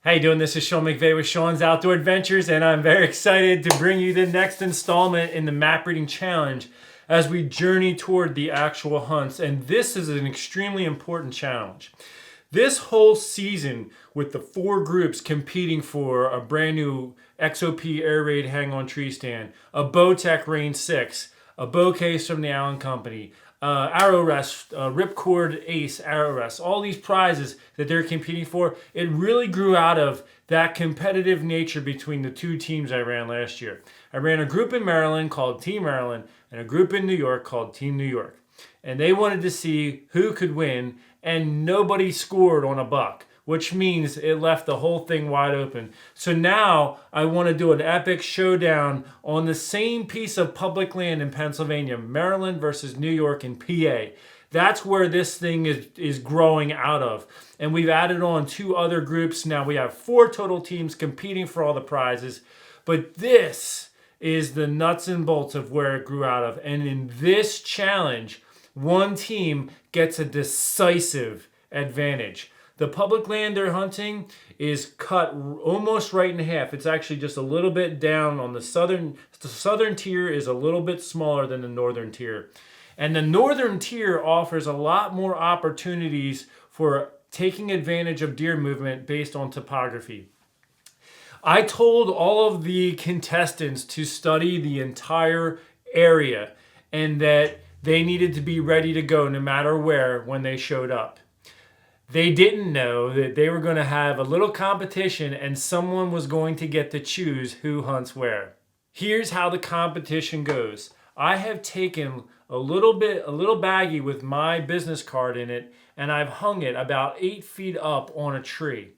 How you doing? This is Sean McVeigh with Sean's Outdoor Adventures, and I'm very excited to bring you the next installment in the map reading challenge as we journey toward the actual hunts. And this is an extremely important challenge. This whole season, with the 4 groups competing for a brand new XOP Air Raid Hang-On Tree Stand, a Bowtech Range 6, a bow case from the Allen Company, arrow rest, Ripcord Ace arrow rest, all these prizes that they're competing for, it really grew out of that competitive nature between the 2 teams I ran last year. I ran a group in Maryland called Team Maryland and a group in New York called Team New York. And they wanted to see who could win, and nobody scored on a buck, which means it left the whole thing wide open. So now I want to do an epic showdown on the same piece of public land in Pennsylvania, Maryland versus New York and PA. That's where this thing is growing out of. And we've added on 2 other groups. Now we have 4 total teams competing for all the prizes. But this is the nuts and bolts of where it grew out of. And in this challenge, one team gets a decisive advantage. The public land they're hunting is cut almost right in half. It's actually just a little bit down on the southern tier is a little bit smaller than the northern tier. And the northern tier offers a lot more opportunities for taking advantage of deer movement based on topography. I told all of the contestants to study the entire area and that they needed to be ready to go no matter where when they showed up. They didn't know that they were going to have a little competition and someone was going to get to choose who hunts where. Here's how the competition goes. I have taken a little baggie with my business card in it, and I've hung it about 8 feet up on a tree.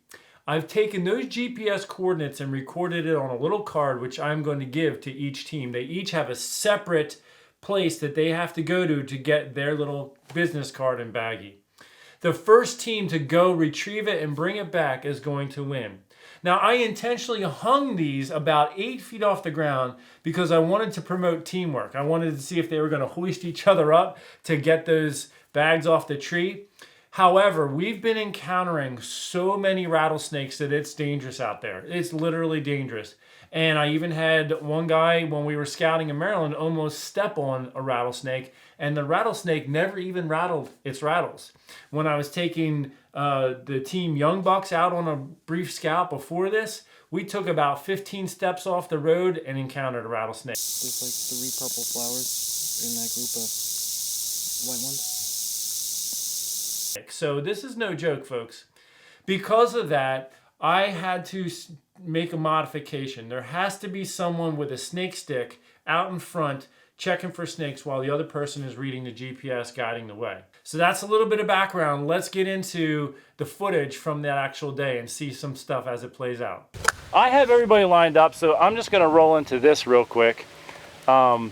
I've taken those GPS coordinates and recorded it on a little card, which I'm going to give to each team. They each have a separate place that they have to go to get their little business card and baggie. The first team to go retrieve it and bring it back is going to win. Now, I intentionally hung these about 8 feet off the ground because I wanted to promote teamwork. I wanted to see if they were going to hoist each other up to get those bags off the tree. However, we've been encountering so many rattlesnakes that it's dangerous out there. It's literally dangerous. And I even had one guy when we were scouting in Maryland almost step on a rattlesnake, and the rattlesnake never even rattled its rattles. When I was taking the team Young Bucks out on a brief scout before this, we took about 15 steps off the road and encountered a rattlesnake. There's like 3 purple flowers in that group of white ones. So this is no joke, folks. Because of that, I had to make a modification. There has to be someone with a snake stick out in front checking for snakes while the other person is reading the GPS guiding the way. So that's a little bit of background. Let's get into the footage from that actual day and see some stuff as it plays out. I have everybody lined up, so I'm just gonna roll into this real quick. The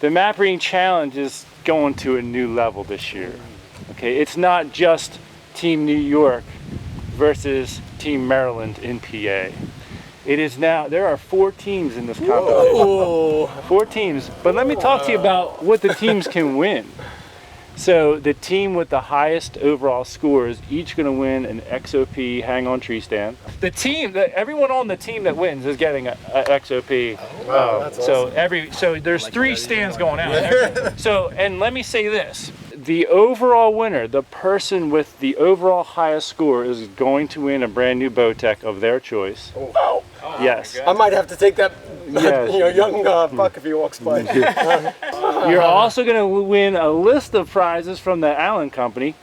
map reading challenge is going to a new level this year. Okay, it's not just Team New York versus Team Maryland in PA. It is now, there are 4 teams in this competition. Whoa. 4 teams, but let me talk to you about what the teams can win. So the team with the highest overall score is each gonna win an XOP hang-on tree stand. The team, everyone on the team that wins is getting a XOP. Oh, wow, that's awesome. So there's 3 stands going out. So, and let me say this, the overall winner, the person with the overall highest score, is going to win a brand new Bowtech of their choice. Oh. Yes. I might have to take that Yes. young fuck if he walks by. You're also going to win a list of prizes from the Allen Company.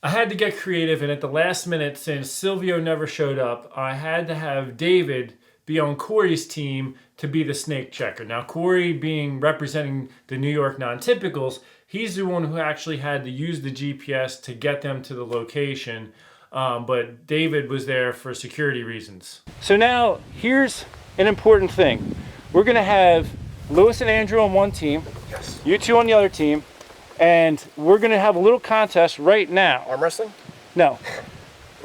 I had to get creative, and at the last minute, since Silvio never showed up, I had to have David be on Corey's team to be the snake checker. Now, Corey, being representing the New York Non-Typicals, he's the one who actually had to use the GPS to get them to the location. But David was there for security reasons. So now, here's an important thing. We're gonna have Lewis and Andrew on one team, Yes. you two on the other team, and we're gonna have a little contest right now. Arm wrestling? No.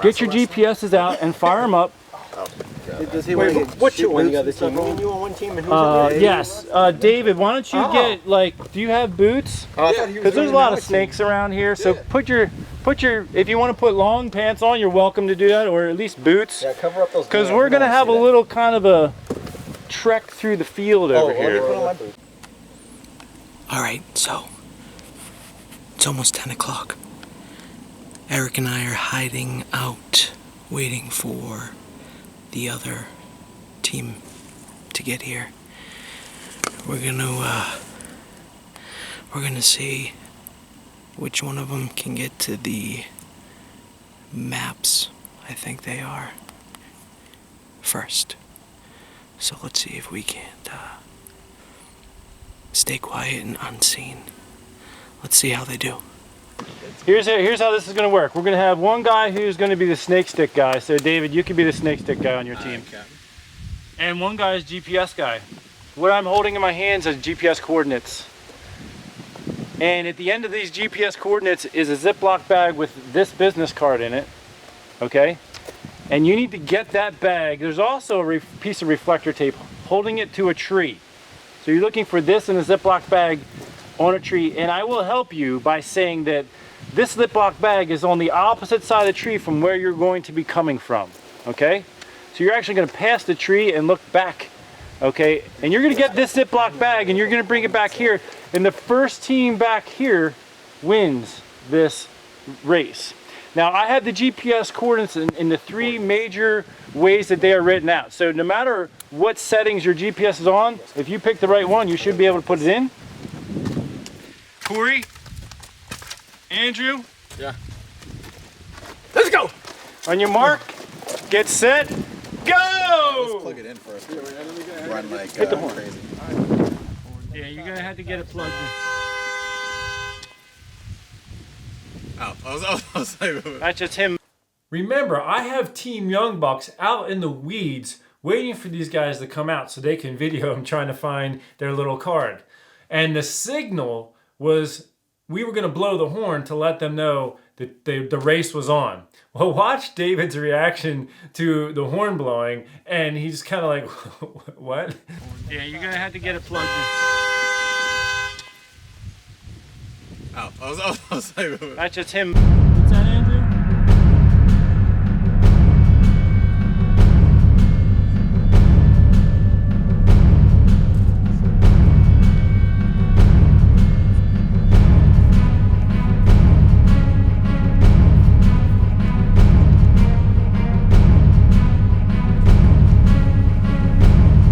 Get your GPSs out and fire them up. Does he Wait, want to what you on the boots other and stuff team? Me on? and you on one team and who's on the other? Yes. David, why don't you get, like, do you have boots? Because there's a lot of snakes around here, so put your, if you want to put long pants on, you're welcome to do that, or at least boots. Yeah, cover up those. Because we're gonna have a little kind of a trek through the field over here. Alright, so it's almost 10 o'clock. Eric and I are hiding out, waiting for the other team to get here. We're gonna see which one of them can get to the maps. I think they are first. So let's see if we can't stay quiet and unseen. Let's see how they do. Here's how this is gonna work. We're gonna have one guy who's gonna be the snake stick guy. So David, you can be the snake stick guy on your team. And one guy is GPS guy. What I'm holding in my hands is GPS coordinates. And at the end of these GPS coordinates is a Ziploc bag with this business card in it, okay? And you need to get that bag. There's also a piece of reflector tape holding it to a tree. So you're looking for this in a Ziploc bag on a tree, and I will help you by saying that this Ziploc bag is on the opposite side of the tree from where you're going to be coming from, okay? So you're actually gonna pass the tree and look back, okay? And you're gonna get this Ziploc bag and you're gonna bring it back here, and the first team back here wins this race. Now, I have the GPS coordinates in the three major ways that they are written out. So no matter what settings your GPS is on, if you pick the right one, you should be able to put it in. Corey, Andrew. Yeah. Let's go. On your mark, get set, go! Plug it in first. Run like Hit the horn. crazy. Yeah, you're gonna have to get it plugged in. Oh, I was like, That's just him. Remember, I have Team Young Bucks out in the weeds waiting for these guys to come out so they can video them trying to find their little card. And the signal was we were going to blow the horn to let them know that the race was on. Well, watch David's reaction to the horn blowing, and he's kind of like, what? Yeah, you're going to have to get it plugged in. oh, I was like, That's just him. What's that, Andrew?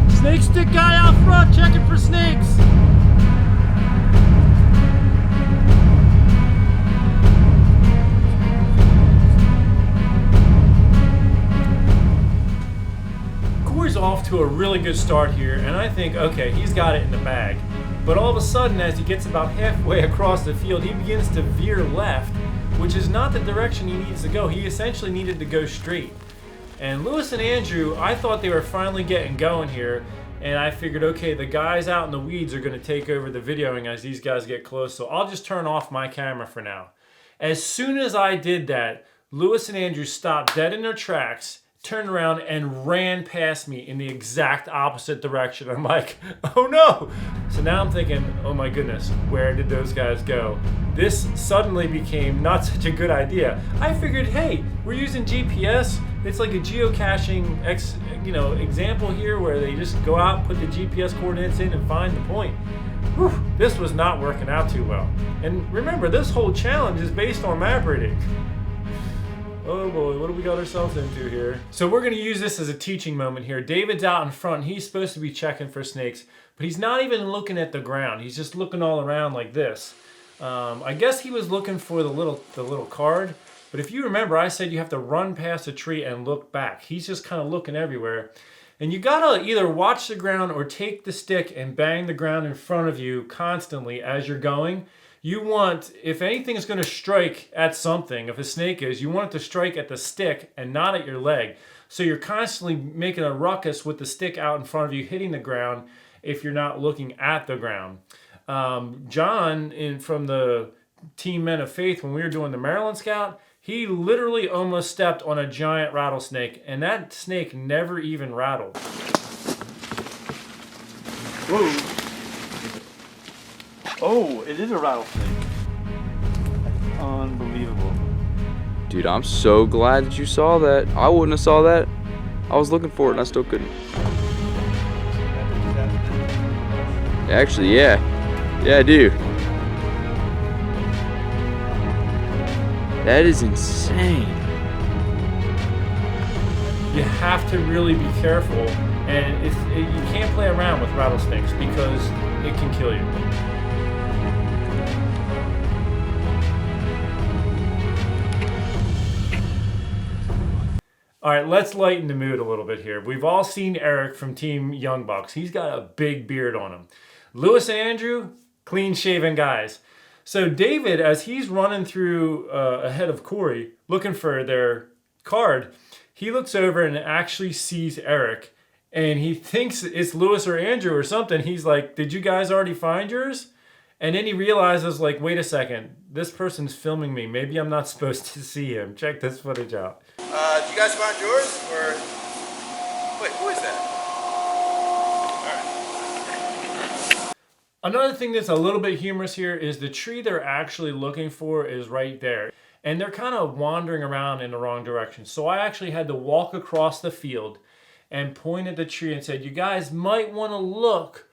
Snake stick guy out front checking for snakes. Corey's off to a really good start here, and I think, okay, he's got it in the bag. But all of a sudden, as he gets about halfway across the field, he begins to veer left, which is not the direction he needs to go. He essentially needed to go straight. And Lewis and Andrew, I thought they were finally getting going here, and I figured, okay, the guys out in the weeds are going to take over the videoing as these guys get close, so I'll just turn off my camera for now. As soon as I did that, Lewis and Andrew stopped dead in their tracks, turned around, and ran past me in the exact opposite direction. I'm like, oh no! So now I'm thinking, oh my goodness, where did those guys go? This suddenly became not such a good idea. I figured, hey, we're using GPS. It's like a geocaching example here where they just go out, put the GPS coordinates in, and find the point. Whew, this was not working out too well. And remember, this whole challenge is based on map reading. Oh boy, what do we got ourselves into here? So we're gonna use this as a teaching moment here. David's out in front. He's supposed to be checking for snakes, but he's not even looking at the ground. He's just looking all around like this. I guess he was looking for the little card, but if you remember, I said you have to run past a tree and look back. He's just kind of looking everywhere. And you gotta either watch the ground or take the stick and bang the ground in front of you constantly as you're going. You want, if anything is gonna strike at something, if a snake is, you want it to strike at the stick and not at your leg. So you're constantly making a ruckus with the stick out in front of you, hitting the ground if you're not looking at the ground. John, from the Team Men of Faith, when we were doing the Maryland Scout, he literally almost stepped on a giant rattlesnake, and that snake never even rattled. Whoa. Oh, it is a rattlesnake. Unbelievable. Dude, I'm so glad that you saw that. I wouldn't have saw that. I was looking for it and I still couldn't. Actually, yeah. Yeah, I do. That is insane. You have to really be careful, and you can't play around with rattlesnakes because it can kill you. All right, let's lighten the mood a little bit here. We've all seen Eric from Team Young Bucks. He's got a big beard on him. Lewis and Andrew, clean-shaven guys. So David, as he's running through ahead of Corey, looking for their card, he looks over and actually sees Eric, and he thinks it's Lewis or Andrew or something. He's like, did you guys already find yours? And then he realizes, like, wait a second, this person's filming me. Maybe I'm not supposed to see him. Check this footage out. Did you guys find yours? Or wait, who is that? Another thing that's a little bit humorous here is the tree they're actually looking for is right there. And they're kind of wandering around in the wrong direction. So I actually had to walk across the field and point at the tree and said, you guys might want to look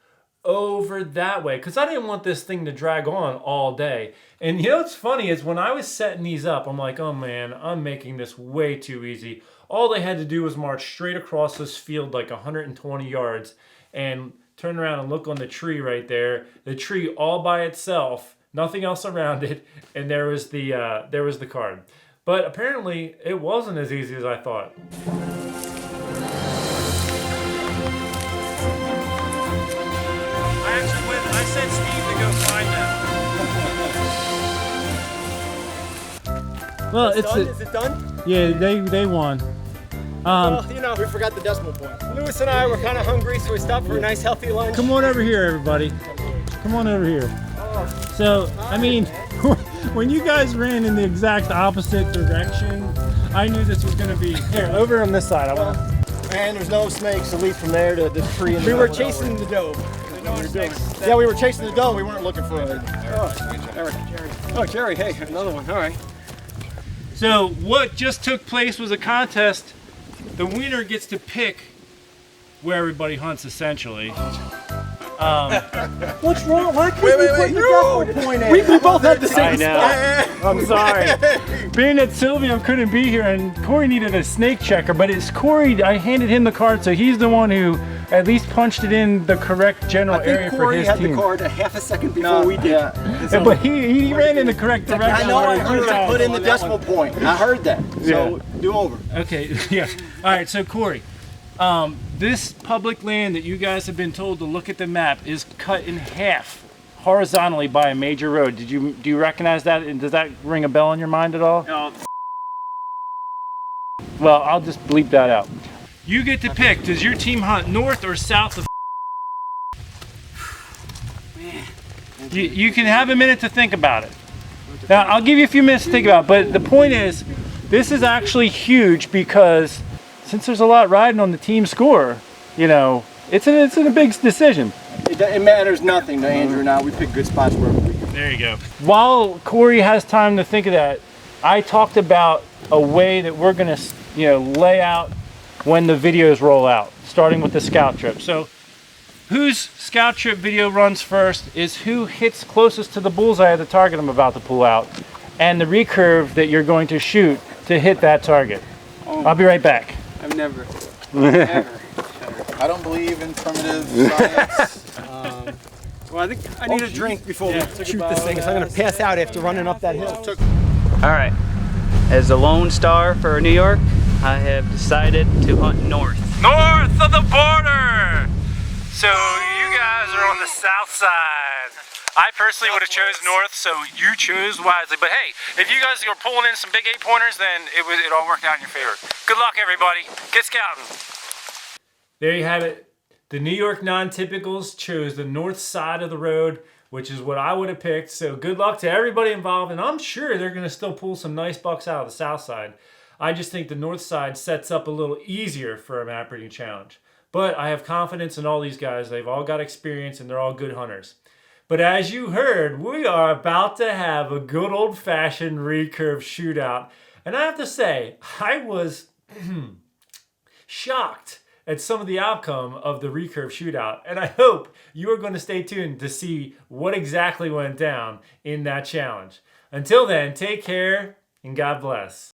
over that way, because I didn't want this thing to drag on all day. And you know what's funny is when I was setting these up, I'm like, oh man, I'm making this way too easy. All they had to do was march straight across this field like 120 yards and turn around and look on the tree right there. The tree all by itself, nothing else around it, and there was the card. But apparently it wasn't as easy as I thought. I sent Steve to go find them. Well, Is it done? Yeah, they won. Well, you know, we forgot the decimal point. Lewis and I were kind of hungry, so we stopped for a nice healthy lunch. Come on over here, everybody. Come on over here. So, I mean, when you guys ran in the exact opposite direction, I knew this was going to be here. Over on this side. And there's no snakes, at least from there to the tree. We were chasing the doe. Yeah, we were chasing the doe. We weren't looking for it. Oh, Jerry. Hey, another one. All right. So what just took place was a contest. The winner gets to pick where everybody hunts, essentially. What's wrong? Why can't we put the decimal point in? We both had the same spot. I'm sorry. Being that Silvio couldn't be here and Corey needed a snake checker, but it's Corey, I handed him the card, so he's the one who at least punched it in the correct general area for his team. Corey had the card a half a second before we did. Yeah, but he ran in the correct direction. I know, I heard I put in the decimal point. I heard that. So do over. Okay, yeah. All right, so Corey, this public land that you guys have been told to look at the map is cut in half horizontally by a major road. Do you recognize that? And does that ring a bell in your mind at all? No. Well, I'll just bleep that out. You get to pick. Does your team hunt north or south of? You can have a minute to think about it. Now, I'll give you a few minutes to think about it, but the point is, this is actually huge because since there's a lot riding on the team score, you know, it's a big decision. It matters nothing to Andrew now. We pick good spots wherever we go. There you go. While Corey has time to think of that, I talked about a way that we're going to, lay out when the videos roll out, starting with the scout trip. So whose scout trip video runs first is who hits closest to the bullseye of the target I'm about to pull out, and the recurve that you're going to shoot to hit that target. I'll be right back. I've never, ever. I don't believe in primitive science. Well, I think I need a drink before we shoot this thing, so I'm going to pass out after running up that hill. All right, as a lone star for New York, I have decided to hunt north. North of the border! So you guys are on the south side. I personally would have chose north, so you chose wisely. But hey, if you guys are pulling in some big 8-pointers, then it all worked out in your favor. Good luck, everybody. Get scouting. There you have it. The New York non-typicals chose the north side of the road, which is what I would have picked. So good luck to everybody involved, and I'm sure they're going to still pull some nice bucks out of the south side. I just think the north side sets up a little easier for a map reading challenge. But I have confidence in all these guys. They've all got experience, and they're all good hunters. But as you heard, we are about to have a good old-fashioned recurve shootout. And I have to say, I was shocked at some of the outcome of the recurve shootout. And I hope you are going to stay tuned to see what exactly went down in that challenge. Until then, take care and God bless.